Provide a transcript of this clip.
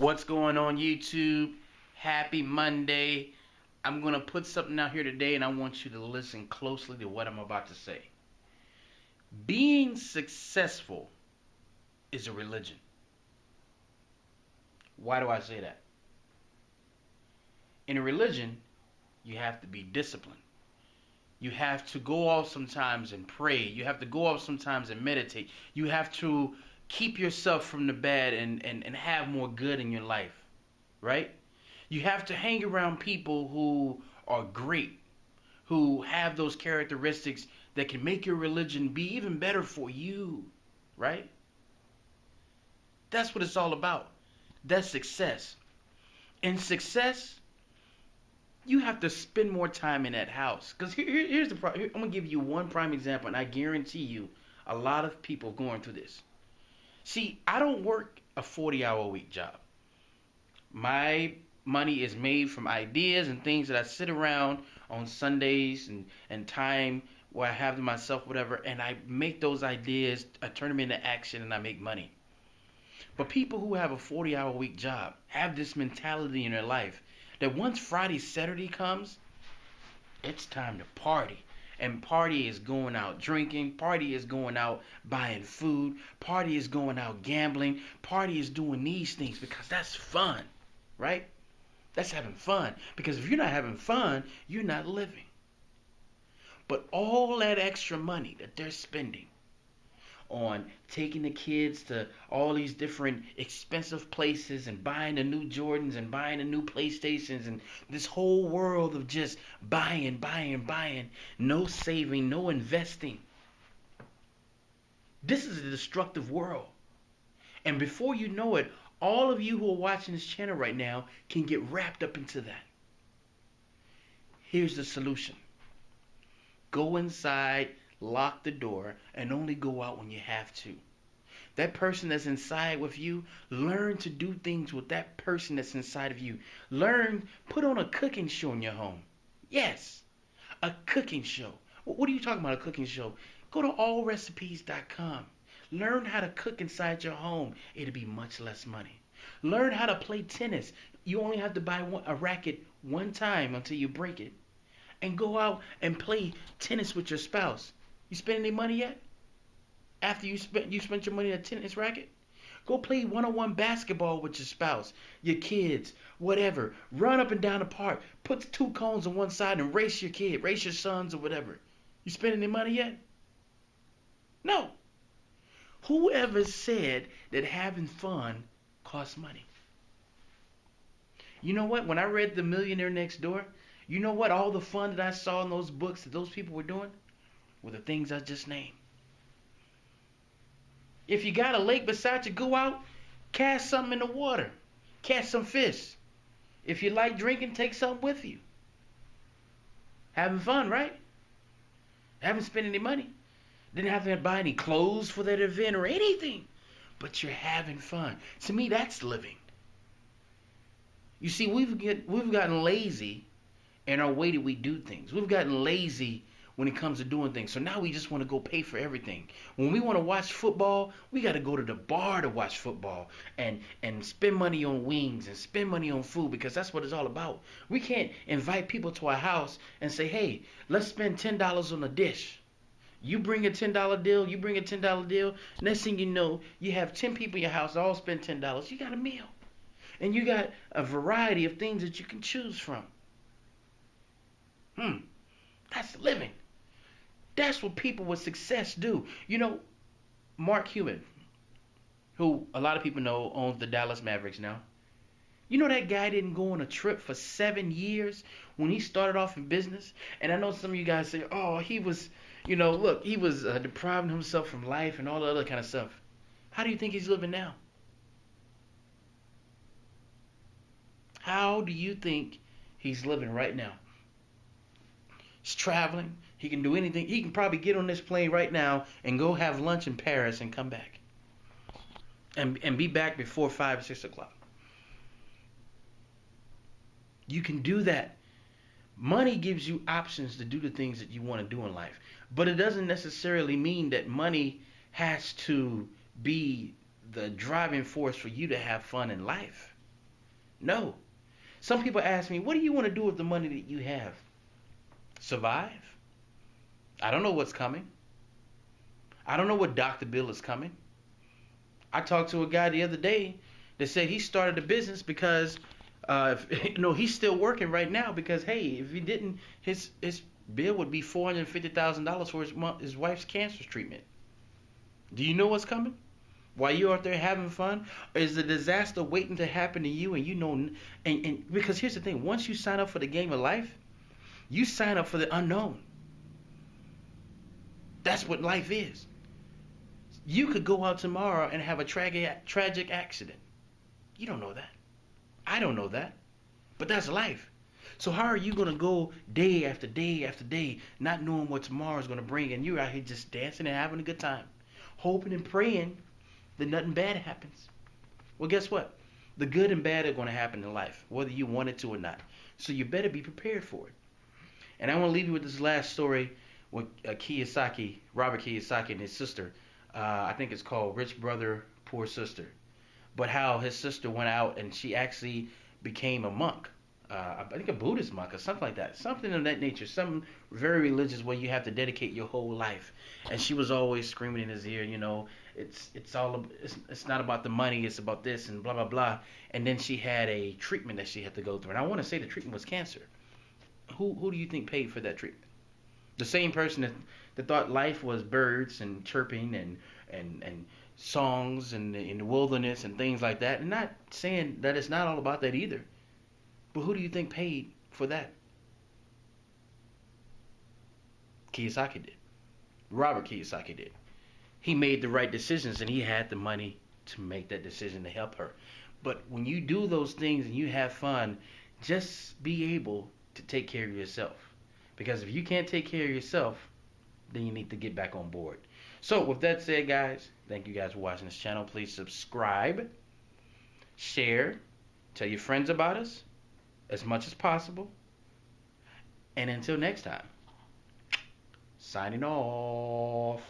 What's going on, YouTube? Happy Monday. I'm going to put something out here today, and I want you to listen closely to what I'm about to say. Being successful is a religion. Why do I say that? In a religion, you have to be disciplined. You have to go off sometimes and pray. You have to go off sometimes and meditate. You have to keep yourself from the bad and have more good in your life, right? You have to hang around people who are great, who have those characteristics that can make your religion be even better for you, right? That's what it's all about. That's success. In success, you have to spend more time in that house. Because here's the problem. I'm going to give you one prime example, and I guarantee you a lot of people going through this. See, I don't work a 40-hour-a-week job. My money is made from ideas and things that I sit around on Sundays and time where I have to myself, whatever, and I make those ideas, I turn them into action, and I make money. But people who have a 40-hour-a-week job have this mentality in their life that once Friday, Saturday comes, it's time to party. And party is going out drinking, party is going out buying food, party is going out gambling, party is doing these things because that's fun, right? That's having fun. Because if you're not having fun, you're not living. But all that extra money that they're spending on taking the kids to all these different expensive places and buying the new Jordans and buying the new PlayStations and this whole world of just buying, no saving, no investing. This is a destructive world. And before you know it, all of you who are watching this channel right now can get wrapped up into that. Here's the solution. Go inside, lock the door, and only go out when you have to. That person that's inside with you, learn to do things with that person that's inside of you. Learn, put on a cooking show in your home. Yes, a cooking show. What are you talking about, a cooking show? Go to allrecipes.com. Learn how to cook inside your home. It'll be much less money. Learn how to play tennis. You only have to buy a racket one time until you break it. And go out and play tennis with your spouse. You spend any money yet? After you spent your money on a tennis racket? Go play one-on-one basketball with your spouse, your kids, whatever. Run up and down the park. Put 2 cones on one side and race your kid, race your sons or whatever. You spend any money yet? No. Whoever said that having fun costs money? You know what? When I read The Millionaire Next Door, you know what? All the fun that I saw in those books that those people were doing were the things I just named. If you got a lake beside you, go out, cast something in the water. Catch some fish. If you like drinking, take something with you. Having fun, right? Haven't spent any money. Didn't have to buy any clothes for that event or anything. But you're having fun. To me, that's living. You see, we've gotten lazy in our way that we do things. We've gotten lazy when it comes to doing things. So now we just want to go pay for everything. When we want to watch football, we got to go to the bar to watch football and spend money on wings and spend money on food because that's what it's all about. We can't invite people to our house and say, hey, let's spend $10 on a dish. You bring a $10 deal, you bring a $10 deal. Next thing you know, you have 10 people in your house all spend $10. You got a meal. And you got a variety of things that you can choose from. That's living. That's what people with success do. You know, Mark Cuban, who a lot of people know owns the Dallas Mavericks now. You know that guy didn't go on a trip for 7 years when he started off in business? And I know some of you guys say, oh, he was, look, he was depriving himself from life and all the other kind of stuff. How do you think he's living now? How do you think he's living right now? He's traveling. He can do anything. He can probably get on this plane right now and go have lunch in Paris and come back. And be back before 5 or 6 o'clock. You can do that. Money gives you options to do the things that you want to do in life. But it doesn't necessarily mean that money has to be the driving force for you to have fun in life. No. Some people ask me, what do you want to do with the money that you have? Survive. I don't know what's coming. I don't know what doctor bill is coming. I talked to a guy the other day that said he started a business because, he's still working right now because, hey, if he didn't, his bill would be $450,000 for his wife's cancer treatment. Do you know what's coming? While you're out there having fun, is the disaster waiting to happen to you? And and because here's the thing: once you sign up for the game of life, you sign up for the unknown. That's what life is. You could go out tomorrow and have a tragic accident. You don't know that. I don't know that. But that's life. So how are you going to go day after day after day not knowing what tomorrow is going to bring, and you're out here just dancing and having a good time, hoping and praying that nothing bad happens? Well, guess what? The good and bad are going to happen in life, whether you want it to or not. So you better be prepared for it. And I want to leave you with this last story with Robert Kiyosaki and his sister. I think it's called Rich Brother, Poor Sister. But how his sister went out and she actually became a monk. I think a Buddhist monk or something like that. Something of that nature. Something very religious where you have to dedicate your whole life. And she was always screaming in his ear, it's not about the money, it's about this and blah, blah, blah. And then she had a treatment that she had to go through. And I want to say the treatment was cancer. Who do you think paid for that treatment? The same person that thought life was birds and chirping and songs and in the wilderness and things like that. And not saying that it's not all about that either. But who do you think paid for that? Kiyosaki did. Robert Kiyosaki did. He made the right decisions and he had the money to make that decision to help her. But when you do those things and you have fun, just be able to take care of yourself. Because if you can't take care of yourself, then you need to get back on board. So with that said, guys, thank you guys for watching this channel. Please subscribe, share, tell your friends about us as much as possible. And until next time, signing off.